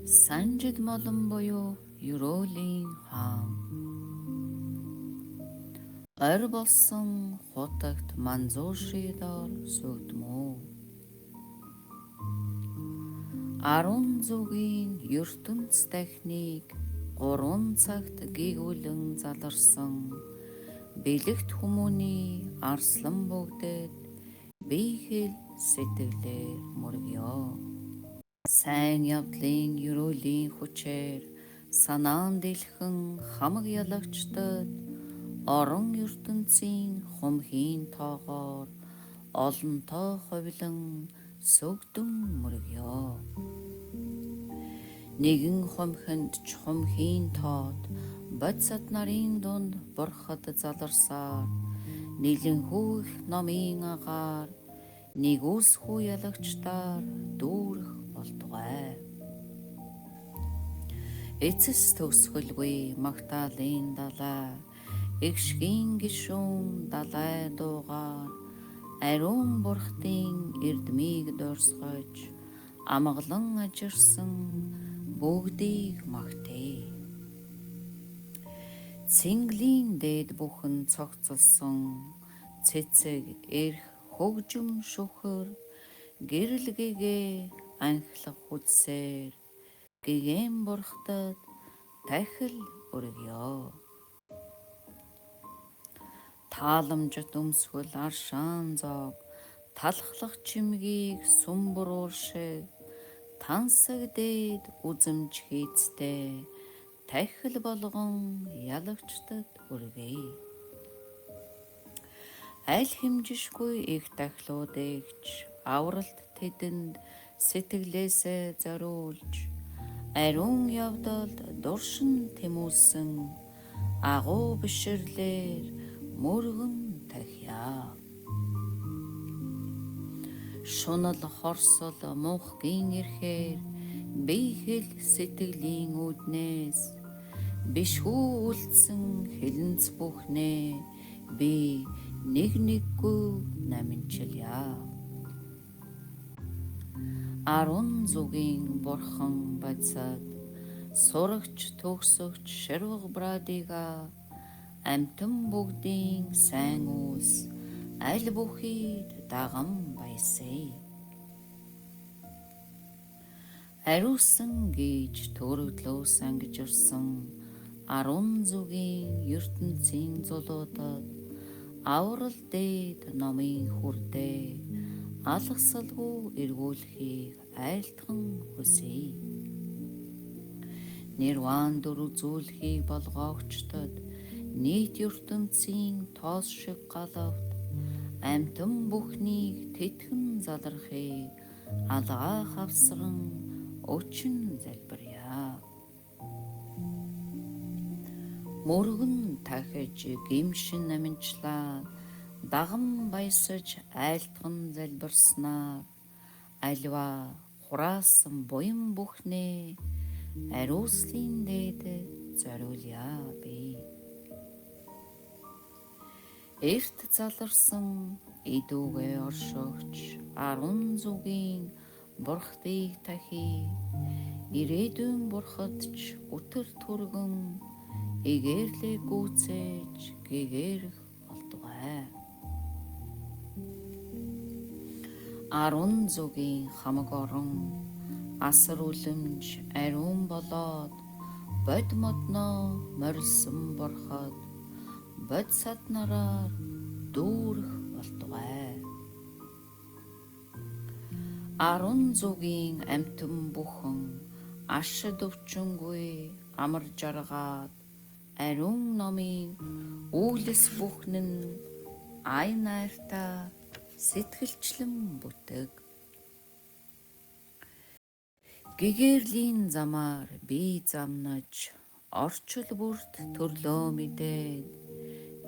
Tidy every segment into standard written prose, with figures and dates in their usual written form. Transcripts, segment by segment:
Санжид молон буюу Ерөөлийн хаан. Ойр болсон хутагт манзуушидор сүгдмүү. 10 зүгийн ертөнц дахныг 3 цагт гэгүүлэн заларсан бэлэгт хүмүүний арслан бүгдэд биехэл сэтгэлээр мөргё. Сайн явдлын ерөөлийн хүчээр санаан дэлхэн хамаг ялагчдад орон ертөнцийн хумхийн тоогоор олонтоо ховлон сүгдэн мөргё. Нэгэн хумхинд ч хумхийн тоот бодисод нарын дунд бурхад заларсаар нийлэнхүү их номын агаар нэгүсхүү ялагчдаар дүүрэх болтугай. Эцэс төгсгөлгүй магтаалын далай эгшгийн гишүүн далай дуугаар ариун бурхтын эрдмийг дорсгож амгалан ажирсан бүгдийг магтъя. Цэнглийн дээд бүхэн цогцолсон цэцэг эрх хөгжим шүхэр гэрэл гэгээ анхлах хүчсээр гэгээн бурхтад тахил өргё. Тааламжит өмсгөл аршаан зоог талхлах чимгийг сүмбруур шиг тансаг дээд үзэмж хийцтэй тахил болгон ялагчдад өргөе. Аль хэмжишгүй их дахлуудыгч авралт тэдэнд сэтгэлээсээ зориулж ариун явдалд дуршин тэмүүлсэн агуу бишрлэр мөргөн тахья. Шунал хорсол мухгийн эрхээр биехэл сэтгэлийн үүднээс бишхүү үлдсэн хилэнц бүхнээ би нэггүй наминчилъя. 10 зүгийн бурхан бодисод сурагч төгсөгч ширвэг брадига амтан бүгдийн сайн үс аль бүхийд дагам баясъя. Ариусан гэж төрөглөө сангижирсан 10 зүгийн ертөнцийн зулуудад аврал дээд номын хүрдээ алгасалгүй эргүүлэхийг айлтхан хүсье. Нирвандур үзүүлэхийг болгоогчдод нийт ертөнцийн тоос шиг галавт амтан бүхнийг тэтгэн залрахыг алгаа хавсран өчн залбиръя. Мөргөн тахиж гимшин наминчлаад дагам баясаж айлтхан залбирснаар альва хураасан буян бүхнээ ариуслын дээдэд зориулъя би. Эрт заларсан идүүгээ оршогч 10 зүгийн бурхтыг тахи ирээдүйн бурхад ч өтөр түргэн эгээрлээ гүйцээж гэгэрх болтугай. 10 зүгийн хамаг орон асар үлэмж ариун болоод бод модноо морилсон бурхад бодисод нараар дүүрэх болтугай. 10 зүгийн амтан бүхэн ашид өвчнгүй амар жаргаад ариун номын үүлэс бүхнэн ай найрта сэтгэлчлэн бүтэг. Гэгэрлийн замаар би замнаж орчил бүрт төрлөө мэдээд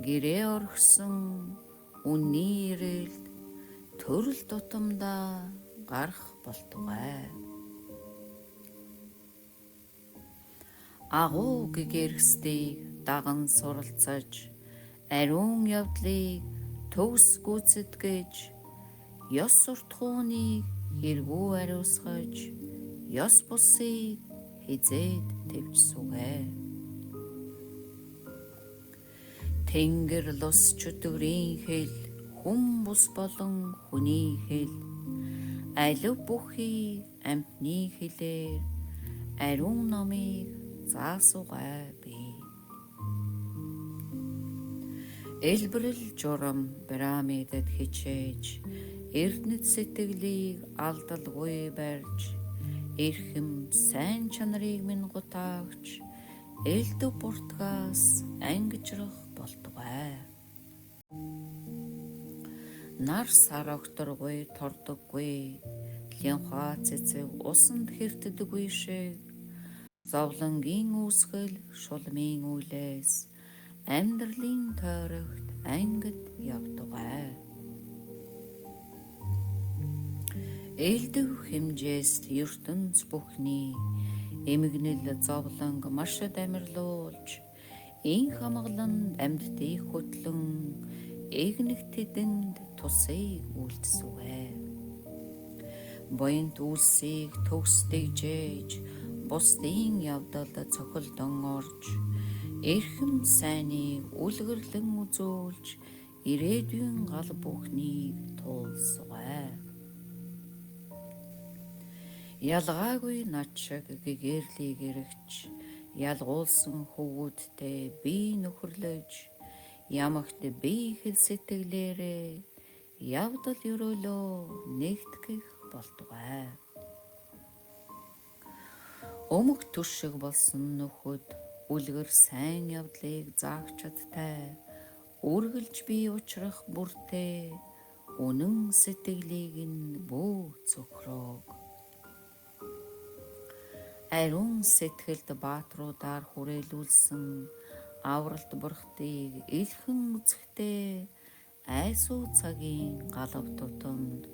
гэрээ орхсон үнний ирэлд төрөл тутамдаа гарах болтугай. Агуу гэгэрхсдийг даган суралцаж ариун явдлыг төгс гүйцэтгэж ёс суртахууныг хэрэгүү ариусгаж ёс бусыг хизээд тэвч сүгэ. Тэнгэр лус чөтгөрийн хэл, хүн бус болон хүний хэл, алив бүхий амьтны хэлээр ариун номыг заасугай би. Элбэрэл журам пирамидэд хичээж, эрдэнэт сэтгэлийг алдалгүй барьж, эрхэм сайн чанарыг минь гутаагч, элдв буртгаас ангижрах болтугай. Нар сар огторгүй тордоггүй, лянхаа цэцэг усанд хэртдэггүй шиг, зовлонгийн үүсгэл шулмын үлээс амьдралын тойрогт ангид явдугай. Элдв хэмжээст ертөнц бүхний эмгэнэл зовлонг машад амьрлуулж, ин хамгаланд амьдтыг хөтлөн эгнэх тэдэнд тусыг үлдсүгэ. Буянт үлсийг төгсдэгжээж, бусдын явдалд цохилдон орж, эрхэм сайныг үлгэрлэн үзүүлж, ирээдүйн гал бүхнийг туулсугай. Ялгаагүй над шиг гэгэрлийг эргэж, ялгуулсан хөвгүүдтэй би нөхөрлөж, ямагт би хэл сэтгэлээрээ явдал өрөөлөө нэгтгэх болтугай. Өмг түшиг болсон нөхөд үлгэр сайн явдлыг заагчадтай, үргэлж би учрах бүртээ үнэн сэтгэлийг нь бүү цөхрөөг. Ариун сэтгэлд баатруудаар хүрээлүүлсэн авралт бурхтыг илхэн үзэхдээ, айсуу цагийн галав тутамд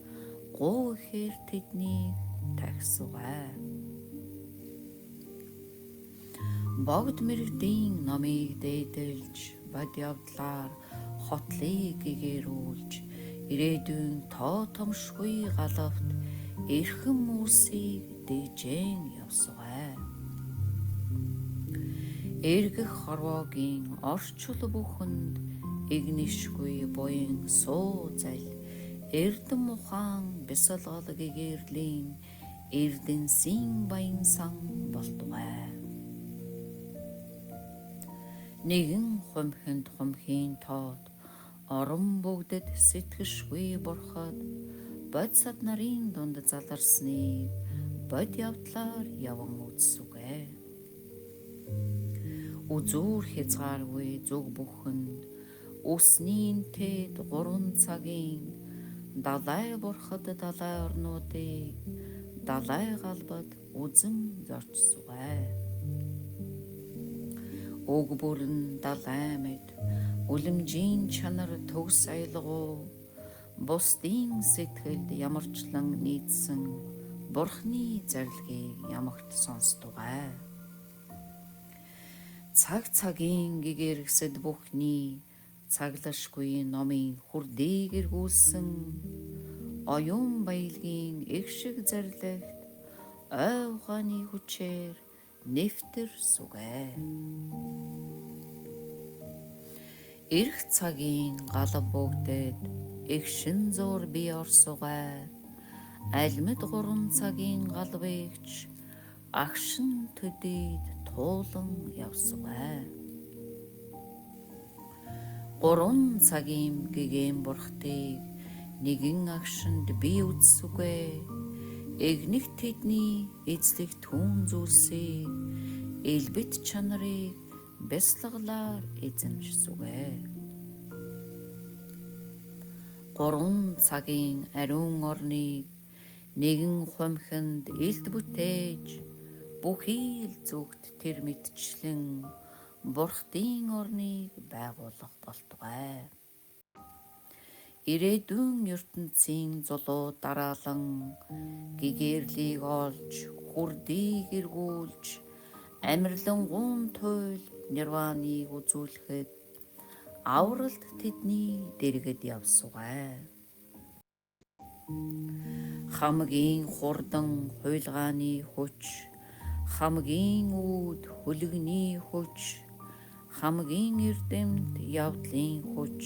гоо ихээр тэднийг тахисугай. Богд мэрэгдийн номыг дээдэлж, бод явдлаар хотлыг гэгэрүүлж, ирээдүйн тоо томшгүй галавт эрхэм үлсийг дээжэн явсугай. Эргэх хорвоогийн орчул бүхэнд игнишгүй буян суу зал, эрдэм ухаан бясалгал гэгэрлийн эрдэнсийн баян сан болтугай. Нэгэн хумхинд хумхийн тоод, орон бүгдэд сэтгэшгүй бурхад, бод сад нарын дунд заларсныг бод явдлаар яван үзсүгэ. Үзүүр хязгааргүй зүг бүхэнд үснийн тэд 3 цагийн далай бурхад далай орнуудыг далай галбад үзэн зорчсугай. Уг бүрэн далай мэд үлэмжийн чанар төгс аялгуу, бусдын сэтгэлд ямарчлан нийцсэн бурхны зарилгийг ямагт сонсдугай. Цаг цагийн гэгэргсэд бүхний цаглашгүй номын хүрдийг эргүүлсэн, оюун баялагын их шиг зарилэгт ой ухааны хүчээр нэвтэр сүгэ. Ирэх цагийн галав бүгдэд эгшин зуур би орсугай, альмид 3 цагийн галвэгч агшин төдийд туулан явсугай. 3 цагийн гэгээн бурхтыг нэгэн агшинд би үзсүгэ, эгнэх тэдний эзлэх түүн зүйлсийг элбит чанарыг бясалгалаар эзэмшсүгэ. 3 цагийн ариун орныг нэгэн хумхинд элд бүтээж, бүхий л зүгт тэр мэдчлэн бурхтын орныг байгуулах болтугай. Ирээдүйн ертөнцийн зулуу дараалан гэгэрлийг олж, хүрдийг эргүүлж, амьрлангуун туйл нирваныг үзүүлэхэд авралт тэдний дэргэд явсугай. Хамгийн хурдан хуйлгааны хүч, Хамгийн үүд хөлөгний хүч, хамгийн эрдэмт явдлын хүч,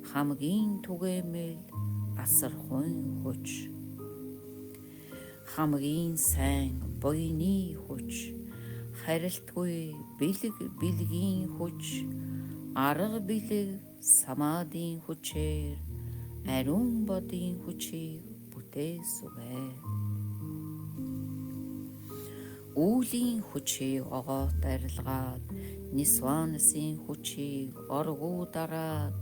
хамгийн түгээмэл асархуйн хүч, хамгийн сайн буйны хүч, харилтгүй бэлгийн хүч, арга бэлэг самаадын хүчээр ариун бодын хүчийг бүтээсвэ. Үүлийн хүчийг огоот арилгаад, Нисванасын хүчийг оргуу дараад,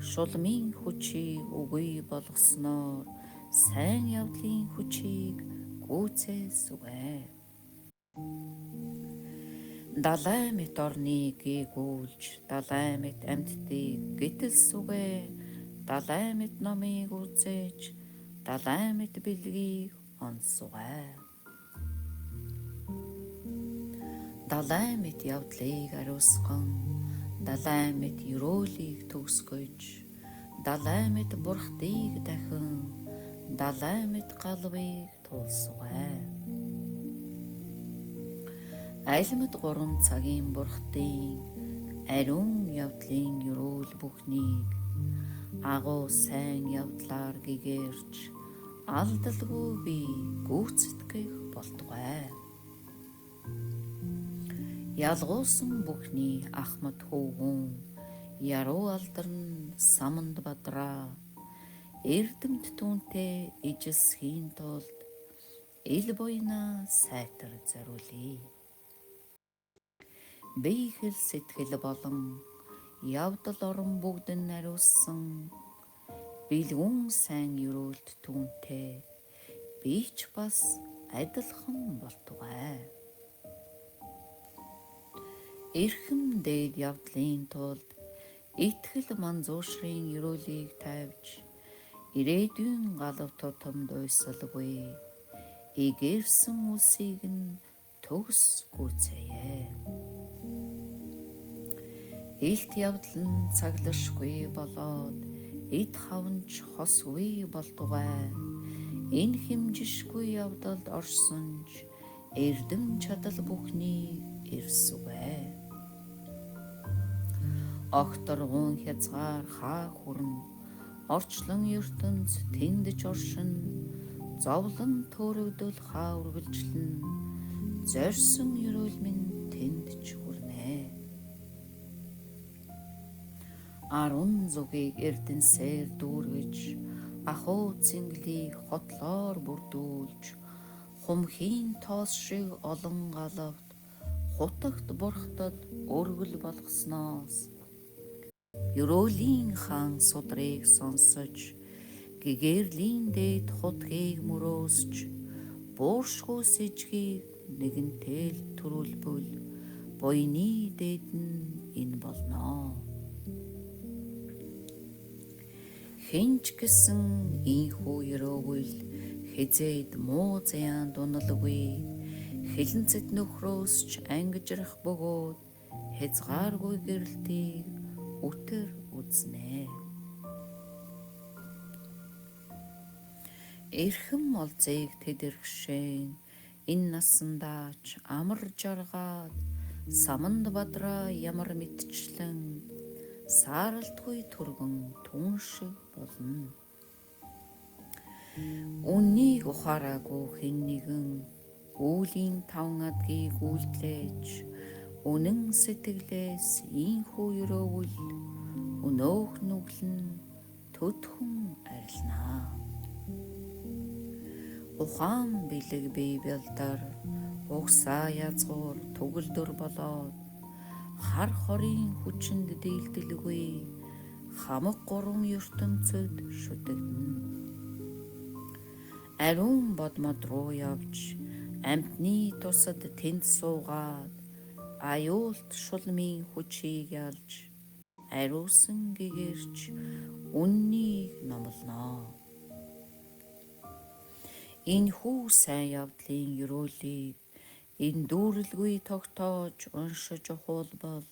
шулмын хүчийг үгүй болгосноор сайн явдлын хүчийг гүйцээсвэ. Далай мэт орныг гээгүүлж, далай мэт амьтдыг гэтэлсвэ. Далай мэт номыг үзээж, далай мэт бэлгийг онсвэ. Далай мэт явдлыг ариусган, далай мэт ёроолыг төгсгөж, далай мэт бурхтыг дахин, далай мэт галвыг тулсвэ. Айлмад 3 цагийн бурхтын ариун явдлын ёроол бүхнийг агуу сайн явдлаар гэгэрч, алдалгүй би гүйцэтгэх болтугай. Ялгуусан бүхний ахмад хүүгүн, яруу алдарн саманд бадраа, эрдэмт түүнтэй ижилсхийн тулд ил буйна сайтар зориулъя. Бие хэл сэтгэл болон явдал орон бүгдэн ариуссан бэлгүүн сайн ёроолт түүнтэй би ч бас адилхан болтугай. Эрхэм дээд явдлын тулд итгэл манзуушрын ёроолыг тавьж, ирээдүйн галав тутамд уйсалгүй игээрсэн үлсийг нь төгс гүйцээе. Илт явдал нь цаглашгүй болоод эд хавнч хосгүй болтугай. Энэ хэмжишгүй явдалд орсонч эрдэм чадал бүхнийг ирсвэ. Огторгун хязгаар хаа хүрн, орчлон ертөнц тэндж оршин, зовлон төөрөгдөл хаа үргэлжлэн, зорьсон ёроол минь тэндж хүрнэ. 10 зүгийг эрдэнсээр дүүргэж, ахуу цэнгэлийг хотлоор бүрдүүлж, хумхийн тоос шиг олон галавт хутагт бурхтад өргөл болгосноос, ёроолийн хаан судрыг сонсож, гэгэрлийн дээд хутгийг мөрөөсч, бууршгүй сэжгийг нэгэнтэл төрүүлбэл буйны дээд нь энэ болно. Хинч гэсэн ийхүү ёроогүйл хизээд муу зяан дуналгүй, хилэнцэт нөхрөөс ч ангижрах бөгөөд хязгааргүй гэрэлтийг үтэр үзнэ. Эрхэм олзыг тэдэрхшээн энэ насандаач амар жаргаад, саманд бадраа ямар мэдчлэн сааралтгүй түргэн түн шиг болно. Үннийг ухаараагүй хэн нэгэн үүлийн 5 адгийг үйлдэлж, үнэн сэтгэлээс ийхүү ёроогүйл өнөөх нүглэн төдхөн арилнаа. Ухаан бэлэг бие бэлдар, угсаа язгуур төгөлдөр болоод, хар хорийн хүчинд дийлдэлгүй хамаг 3 ертөнцөд шүтэгдэнэ. Ариун бодмод руу явж, амьтны тусад тэнд суугаад, аюулт шулмын хүчийг ялж, ариусан гэгэрч үннийг номлоно. Энэхүү сайн явдлын ёроолыг энэ дүүрэлгүй тогтоож уншиж ухуулбал,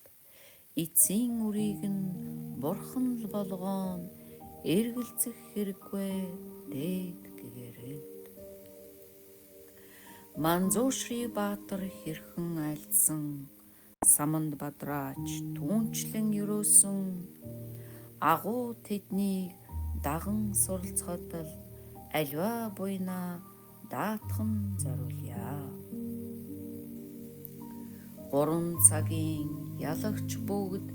эцсийн үрийг нь бурхан л болгоон эргэлзэх хэрэггүй дээд гэгэрэлд. Манзуушри баатар хэрхэн айлдсан саманд бадраач түүнчлэн өрөөсөн агуу тэднийг даган суралцахад л альва буйна даатхан зориулъя. 3 цагийн ялагч бүгд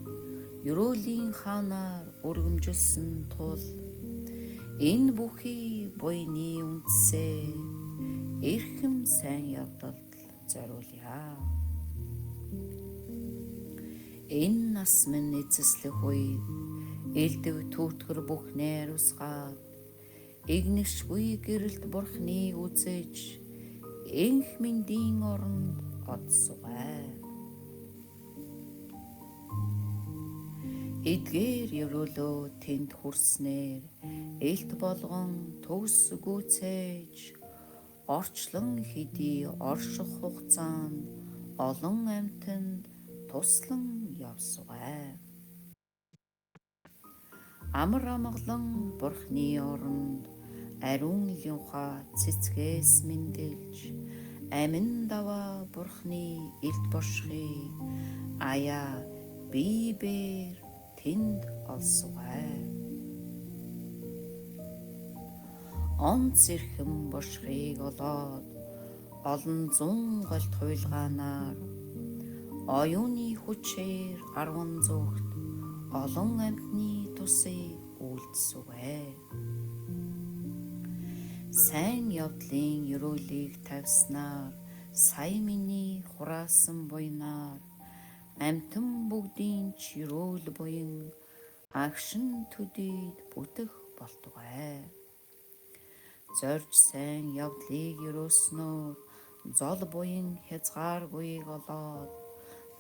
ерөөлийн хаанаар өргөмжилсөн тул энэ бүхий буйны үндсээ эрхэм сайн явдалд зориулъя. Энэ нас минь эцэслэх үед элдв түүтгэр бүх найр усгаад игнэшгүй гэрэлт бурхныг үзэж энх мэндийн оронд одсугай. Эдгээр ерөөлөө тэнд хүрснээр элт болгон төгс гүйцээж орчлон хэдий орших хугацаанд олон амьтанд туслан явсугай. Амар амгалан бурхны оронд ариун юуха цэцгээс мэндэлж амин даваа бурхны элд бошхыг аяа бибээр тэнд олсугай. Онц эрхэм бошхыг олоод олон зуун голт хуйлгаанаар оюуны хүчээр 10 зүгт олон амьтны тусыг үйлдсүгэй. Сайн явдлын ерөөлийг тавьснаар сая миний хураасан буйнаар амьтан бүгдийн ч ерөөл буян агшин төдийд бүтэх болтугай. Зорж сайн явдлыг ерөөснөөр зол буян хязгааргүйг олоод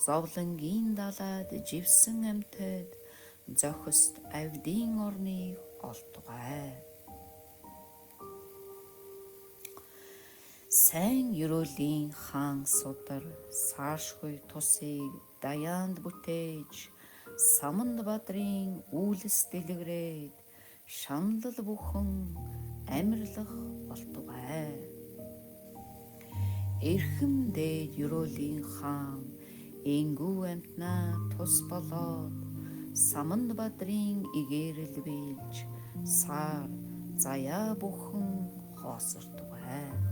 зовлонгийн далайд живсэн амьтад зохист авдийн орныг олтугай. Сайн ерөөлийн хаан судар саашгүй тусыг даяанд бүтээж саманд бадрын үүлс дэлгэрээд шаналл бүхэн амьрлах болтугай. Эрхэм дээд ерөөлийн хаан энгүү амьтнаа тус болоод саманд бадрын игээрэл биелж саар заяа бүхэн хоосортугай.